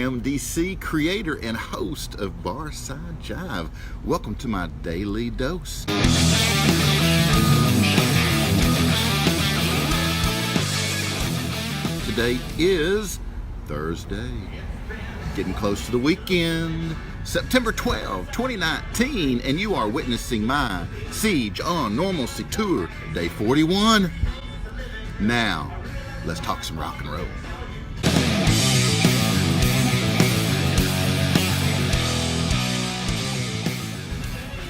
am DC, creator and host of Barside Jive. Welcome to my daily dose. Today is Thursday, getting close to the weekend, September 12, 2019, and you are witnessing my Siege on Normalcy Tour, day 41. Now, let's talk some rock and roll.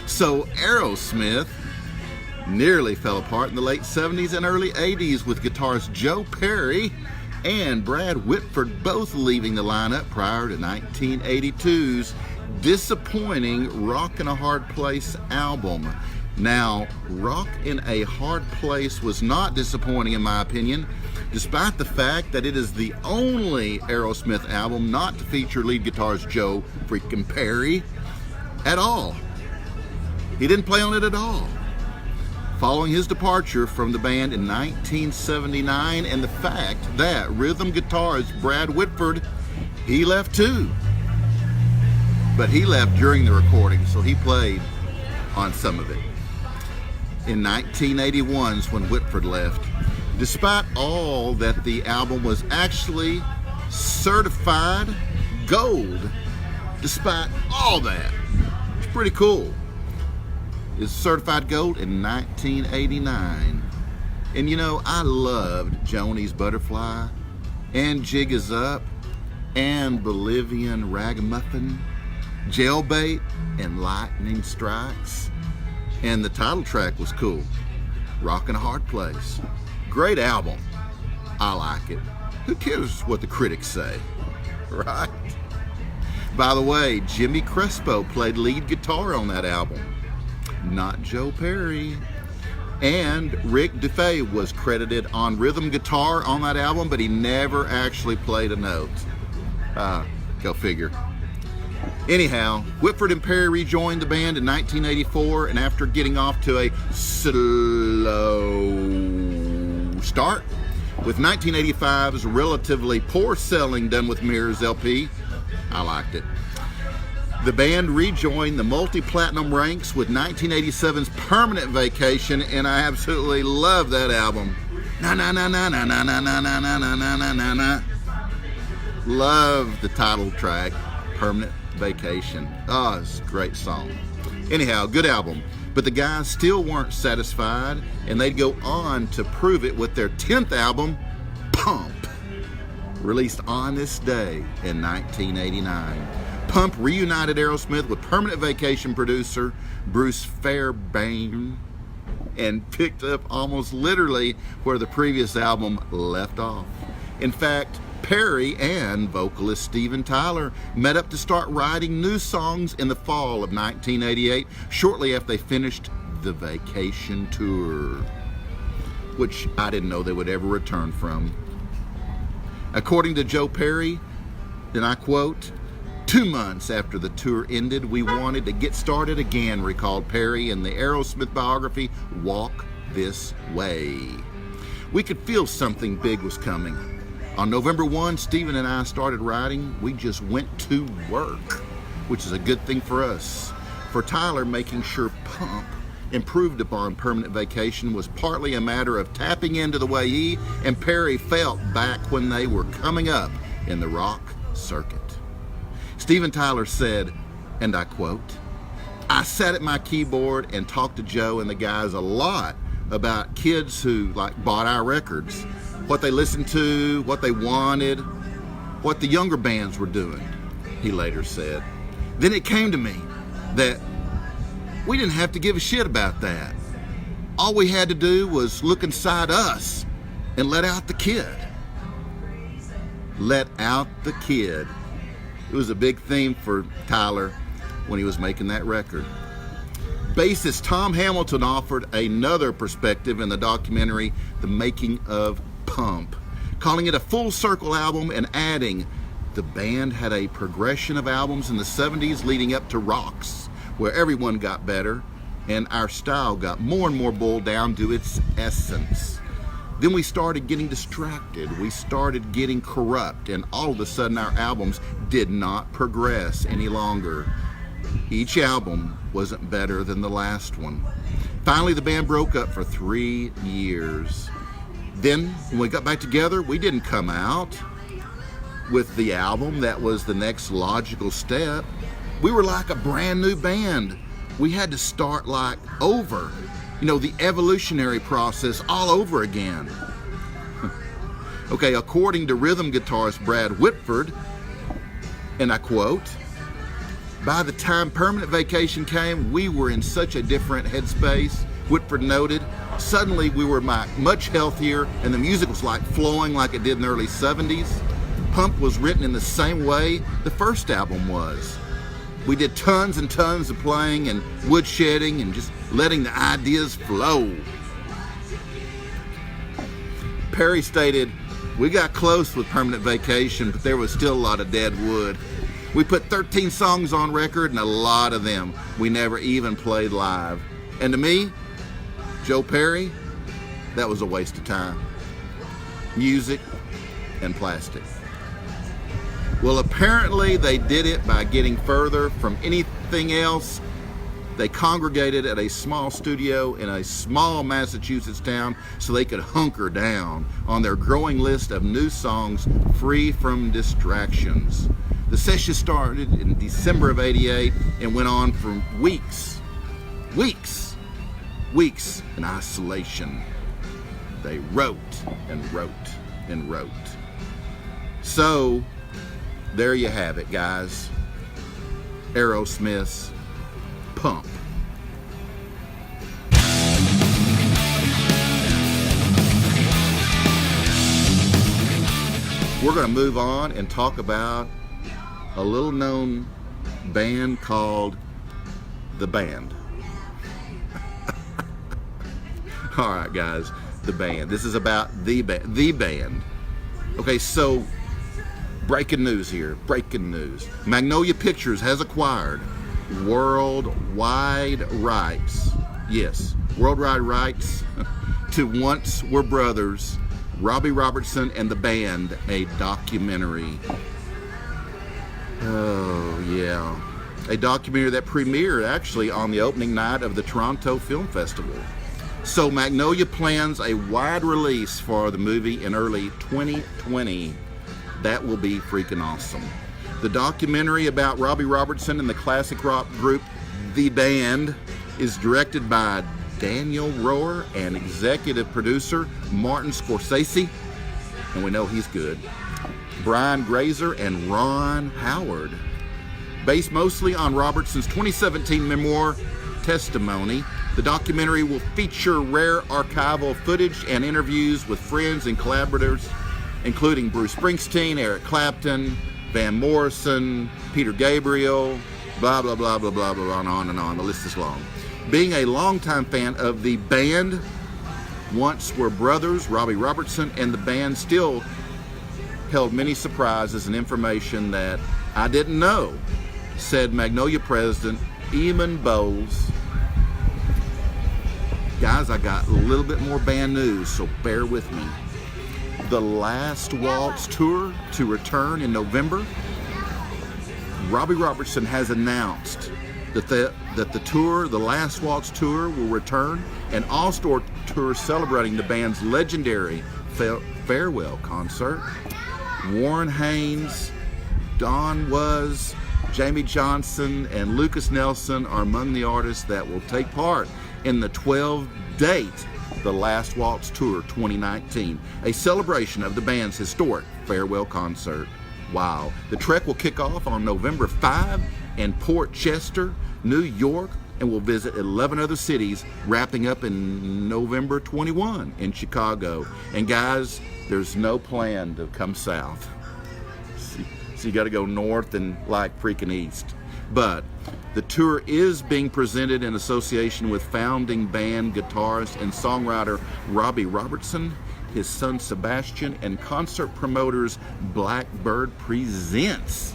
So Aerosmith nearly fell apart in the late 70s and early 80s with guitarist Joe Perry and Brad Whitford both leaving the lineup prior to 1982's disappointing Rock in a Hard Place album. Now, Rock in a Hard Place was not disappointing in my opinion, despite the fact that it is the only Aerosmith album not to feature lead guitarist Joe freaking Perry at all. He didn't play on it at all. Following his departure from the band in 1979 and the fact that rhythm guitarist Brad Whitford, he left too. But he left during the recording, so he played on some of it. In 1981's when Whitford left, despite all that, the album was actually certified gold. Despite all that, it's pretty cool. It's certified gold in 1989. And you know, I loved Joni's Butterfly and Jig Is Up and Bolivian Ragamuffin, Jailbait and Lightning Strikes. And the title track was cool, Rock in a Hard Place. Great album. I like it. Who cares what the critics say, right? By the way, Jimmy Crespo played lead guitar on that album, not Joe Perry. And Rick DeFay was credited on rhythm guitar on that album, but he never actually played a note. Go figure. Anyhow, Whitford and Perry rejoined the band in 1984, and after getting off to a slow start, with 1985's relatively poor selling Done with Mirrors LP, I liked it. The band rejoined the multi-platinum ranks with 1987's Permanent Vacation, and I absolutely love that album. Na na na na na na na na na na na na na na. Love the title track, Permanent Vacation. Oh, it's a great song. Anyhow, good album. But the guys still weren't satisfied, and they'd go on to prove it with their 10th album, Pump, released on this day in 1989. Pump reunited Aerosmith with Permanent Vacation producer Bruce Fairbairn and picked up almost literally where the previous album left off. In fact, Perry and vocalist Steven Tyler met up to start writing new songs in the fall of 1988, shortly after they finished the Vacation tour, which I didn't know they would ever return from. According to Joe Perry, and I quote, 2 months after the tour ended, we wanted to get started again, recalled Perry in the Aerosmith biography, Walk This Way. We could feel something big was coming. On November 1, Steven and I started writing. We just went to work, which is a good thing for us. For Tyler, making sure Pump improved upon Permanent Vacation was partly a matter of tapping into the way he and Perry felt back when they were coming up in the rock circuit. Steven Tyler said, and I quote, I sat at my keyboard and talked to Joe and the guys a lot about kids who bought our records, what they listened to, what they wanted, what the younger bands were doing, he later said. Then it came to me that we didn't have to give a shit about that. All we had to do was look inside us and let out the kid. Let out the kid. It was a big theme for Tyler when he was making that record. Bassist Tom Hamilton offered another perspective in the documentary, The Making of Pump, calling it a full circle album and adding, the band had a progression of albums in the 70s leading up to Rocks, where everyone got better and our style got more and more boiled down to its essence. Then we started getting distracted. We started getting corrupt, and all of a sudden our albums did not progress any longer. Each album wasn't better than the last one. Finally, the band broke up for 3 years. Then, when we got back together, we didn't come out with the album that was the next logical step. We were like a brand new band. We had to start like over. You know, the evolutionary process all over again. Okay, according to rhythm guitarist Brad Whitford, and I quote, "By the time Permanent Vacation came, we were in such a different headspace," Whitford noted. "Suddenly we were much healthier, and the music was like flowing like it did in the early 70s. Pump was written in the same way the first album was. We did tons and tons of playing and woodshedding and just letting the ideas flow." Perry stated, "We got close with Permanent Vacation, but there was still a lot of dead wood. We put 13 songs on record, and a lot of them we never even played live. And to me, Joe Perry, that was a waste of time. Music and plastic." Well, apparently they did it by getting further from anything else. They congregated at a small studio in a small Massachusetts town so they could hunker down on their growing list of new songs free from distractions. The session started in December of '88 and went on for weeks in isolation. They wrote and wrote and wrote. So, there you have it, guys. Aerosmiths, Pump. We're going to move on and talk about a little known band called The Band. All right, guys, The Band. This is about The Band. Okay, so breaking news here, breaking news. Magnolia Pictures has acquired worldwide rights. Yes, worldwide rights to Once Were Brothers, Robbie Robertson and the Band, a documentary. Oh, yeah. A documentary that premiered actually on the opening night of the Toronto Film Festival. So Magnolia plans a wide release for the movie in early 2020. That will be freaking awesome. The documentary about Robbie Robertson and the classic rock group The Band is directed by Daniel Rohr and executive producer Martin Scorsese, and we know he's good, Brian Grazer and Ron Howard. Based mostly on Robertson's 2017 memoir, Testimony, the documentary will feature rare archival footage and interviews with friends and collaborators, including Bruce Springsteen, Eric Clapton, Van Morrison, Peter Gabriel, blah, blah, blah, blah, blah, blah, and on and on. The list is long. Being a longtime fan of The Band, Once Were Brothers, Robbie Robertson, and the band still held many surprises and information that I didn't know, said Magnolia president Eamon Bowles. Guys, I got a little bit more band news, so bear with me. The Last Waltz tour to return in November. Robbie Robertson has announced that the tour, the Last Waltz tour, will return, an all-star tour celebrating the band's legendary farewell concert. Warren Haynes, Don Was, Jamie Johnson, and Lucas Nelson are among the artists that will take part in the 12-date The Last Waltz Tour 2019, a celebration of the band's historic farewell concert. Wow. The trek will kick off on November 5 in Port Chester, New York, and will visit 11 other cities, wrapping up in November 21 in Chicago. And guys, there's no plan to come south. So you got to go north and like freaking east. But the tour is being presented in association with founding band guitarist and songwriter Robbie Robertson, his son Sebastian, and concert promoters Blackbird Presents.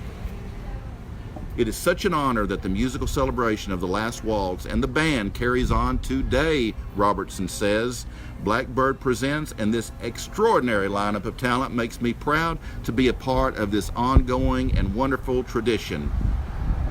It is such an honor that the musical celebration of the last waltz and the band carries on today, Robertson says. Blackbird presents, and this extraordinary lineup of talent makes me proud to be a part of this ongoing and wonderful tradition.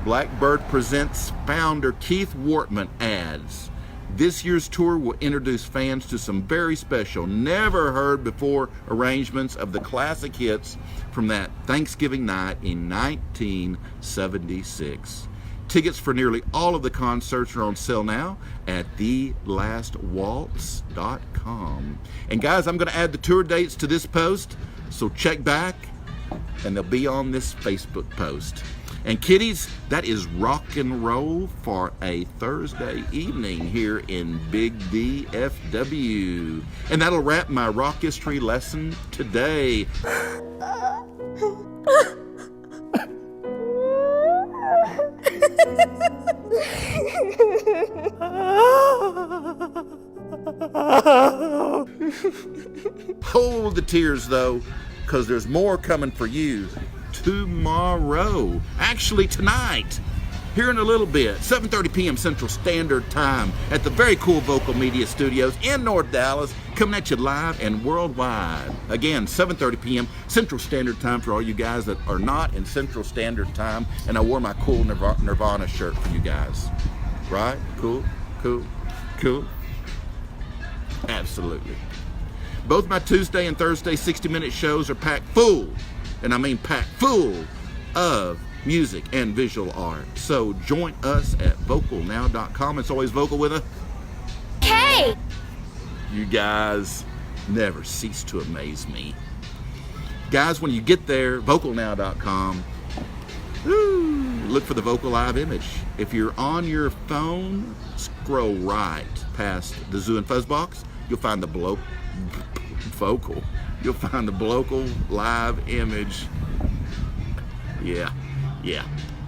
Blackbird presents founder Keith Wortman adds, this year's tour will introduce fans to some very special, never heard before arrangements of the classic hits from that Thanksgiving night in 1976. Tickets for nearly all of the concerts are on sale now at thelastwaltz.com. And guys, I'm going to add the tour dates to this post, so check back and they'll be on this Facebook post. And kiddies, that is rock and roll for a Thursday evening here in Big DFW. And that'll wrap my rock history lesson today. Hold the tears though, because there's more coming for you tomorrow. Actually tonight, here in a little bit, 7:30 p.m. Central Standard Time at the very cool Vocal Media Studios in North Dallas, coming at you live and worldwide. Again, 7:30 p.m. Central Standard Time for all you guys that are not in Central Standard Time. And I wore my cool Nirvana shirt for you guys. Right? Cool, cool, cool. Absolutely. Both my Tuesday and Thursday 60-minute shows are packed full, and I mean packed full of music and visual art. So join us at vocalnow.com. It's always vocal with a K. You guys never cease to amaze me. Guys, when you get there, vocalnow.com, look for the Vocal Live image. If you're on your phone, scroll right past the Zoo and Fuzz box. You'll find the vocal. You'll find the Vocal Live image. Yeah.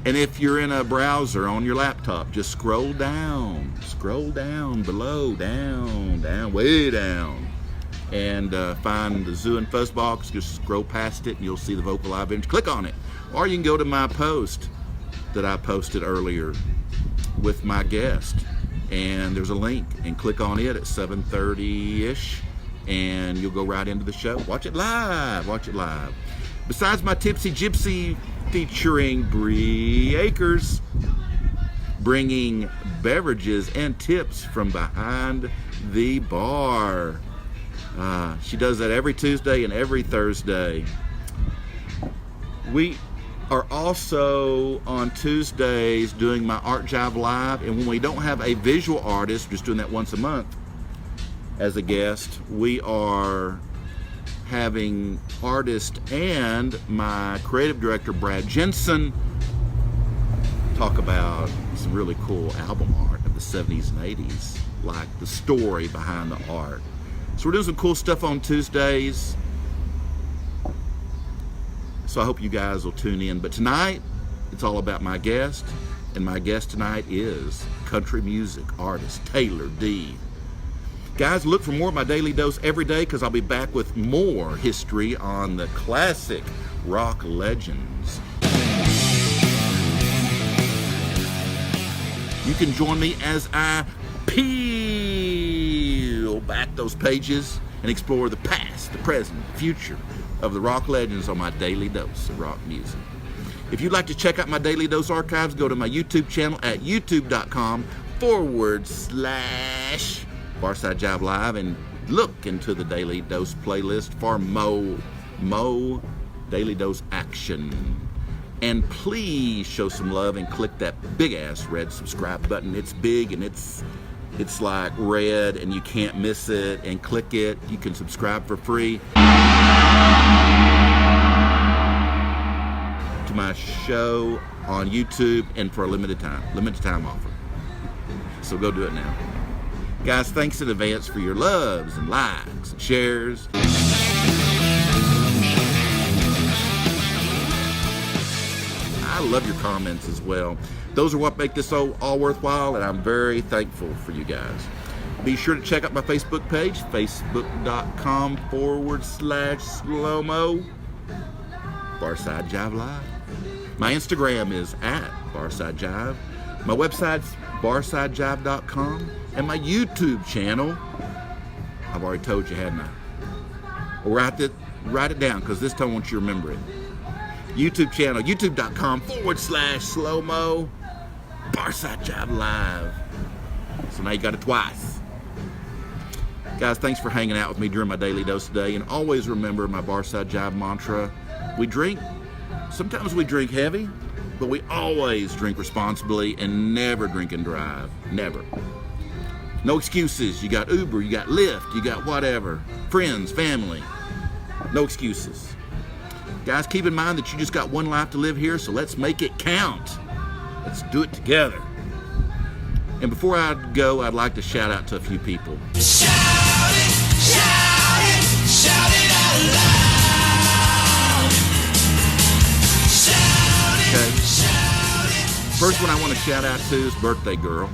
And if you're in a browser on your laptop, just scroll down below, down, way down, and find the Zoo and Fuzz box. Just scroll past it and you'll see the Vocal Live image. Click on it. Or you can go to my post that I posted earlier with my guest, and there's a link, and click on it at 7:30-ish, and you'll go right into the show. Watch it live. Besides my Tipsy Gypsy featuring Bree Akers, bringing beverages and tips from behind the bar. She does that every Tuesday and every Thursday. We are also on Tuesdays doing my Art Jive Live, and when we don't have a visual artist, just doing that once a month as a guest, we are having artist and my creative director Brad Jensen talk about some really cool album art of the 70s and 80s, like the story behind the art. So we're doing some cool stuff on Tuesdays. So I hope you guys will tune in. But tonight, it's all about my guest. And my guest tonight is country music artist Taylor D. Guys, look for more of my Daily Dose every day, because I'll be back with more history on the classic rock legends. You can join me as I peel back those pages and explore the past, the present, the future of the rock legends on my Daily Dose of Rock Music. If you'd like to check out my Daily Dose archives, go to my YouTube channel at youtube.com/Barside Jive Live and look into the Daily Dose playlist for mo Daily Dose action. And please show some love and click that big ass red subscribe button. It's big and it's like red and you can't miss it, and click it. You can subscribe for free to my show on YouTube, and for a limited time offer. So go do it now. Guys, thanks in advance for your loves and likes and shares. I love your comments as well. Those are what make this all worthwhile, and I'm very thankful for you guys. Be sure to check out my Facebook page, facebook.com/slow-mo Barside Jive Live. My Instagram is at Barside Jive. My website's barsidejive.com. And my YouTube channel, I've already told you, hadn't I? Well, write it down, because this time I want you to remember it. YouTube channel, youtube.com/slow-mo Barside Jive Live. So now you got it twice. Guys, thanks for hanging out with me during my daily dose today. And always remember my Barside Jive mantra. We drink, sometimes we drink heavy, but we always drink responsibly and never drink and drive. Never. No excuses. You got Uber, you got Lyft, you got whatever. Friends, family. No excuses. Guys, keep in mind that you just got one life to live here, so let's make it count. Let's do it together. And before I go, I'd like to shout out to a few people. Shout it, shout it, shout it out loud. Shout it, Okay. shout it. First one I want to shout out to is birthday girl.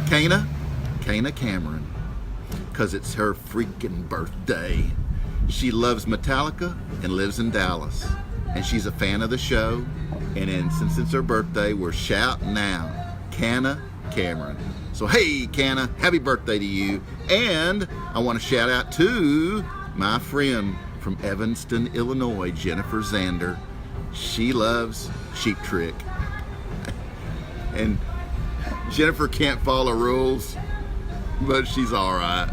Kana Cameron, because it's her freaking birthday. She loves Metallica and lives in Dallas, and she's a fan of the show. And since it's her birthday, we're shouting out Kana Cameron. So hey, Kana, happy birthday to you. And I want to shout out to my friend from Evanston, Illinois, Jennifer Zander. She loves Cheap Trick. And Jennifer can't follow rules, but she's all right.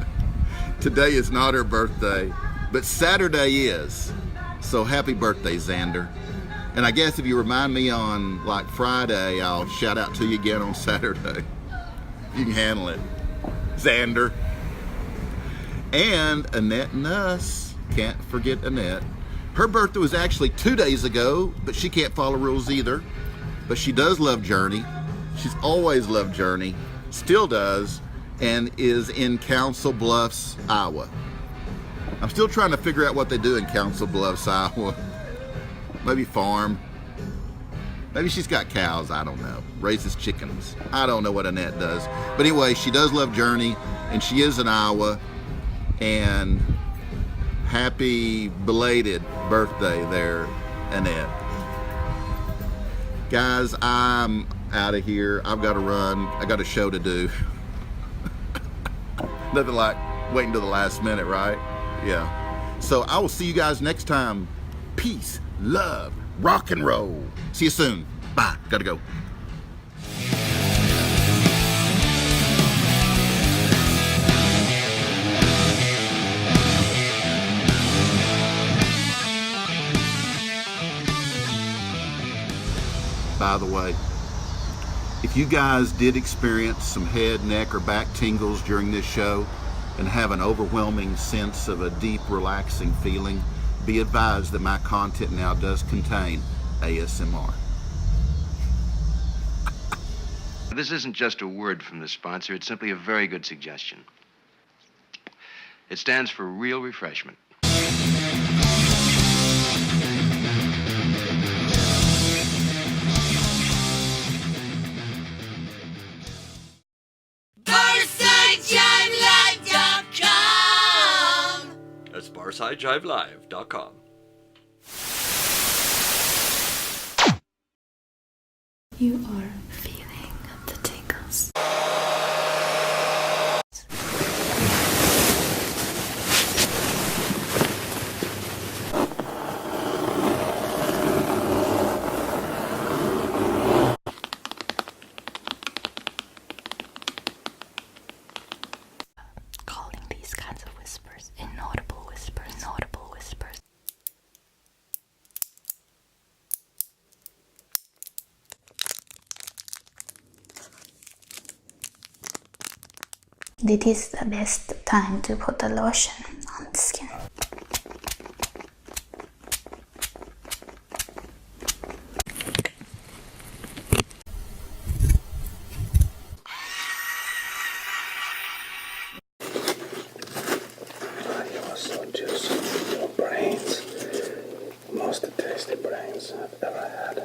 Today is not her birthday, but Saturday is. So happy birthday, Xander. And I guess if you remind me on like Friday, I'll shout out to you again on Saturday. You can handle it, Xander. And Annette Nuss, can't forget Annette. Her birthday was actually 2 days ago, but she can't follow rules either. But she does love Journey. She's always loved Journey, still does, and is in Council Bluffs, Iowa. I'm still trying to figure out what they do in Council Bluffs, Iowa. Maybe farm. Maybe she's got cows, I don't know. Raises chickens. I don't know what Annette does. But anyway, she does love Journey, and she is in Iowa. And happy belated birthday there, Annette. Guys, I'm out of here. I've got to run. I got a show to do. Nothing like waiting till the last minute, right? Yeah. So I will see you guys next time. Peace, love, rock and roll. See you soon. Bye. Gotta go. By the way, if you guys did experience some head, neck, or back tingles during this show and have an overwhelming sense of a deep, relaxing feeling, be advised that my content now does contain ASMR. This isn't just a word from the sponsor, it's simply a very good suggestion. It stands for real refreshment. BarsideJiveLive.com. That's BarsideJiveLive.com. You are feeling the tingles. Calling these kinds of whispers inaudible whispers, inaudible whispers. This is the best time to put the lotion on the skin. It was so juicy. Your brains, most tasty brains I've ever had.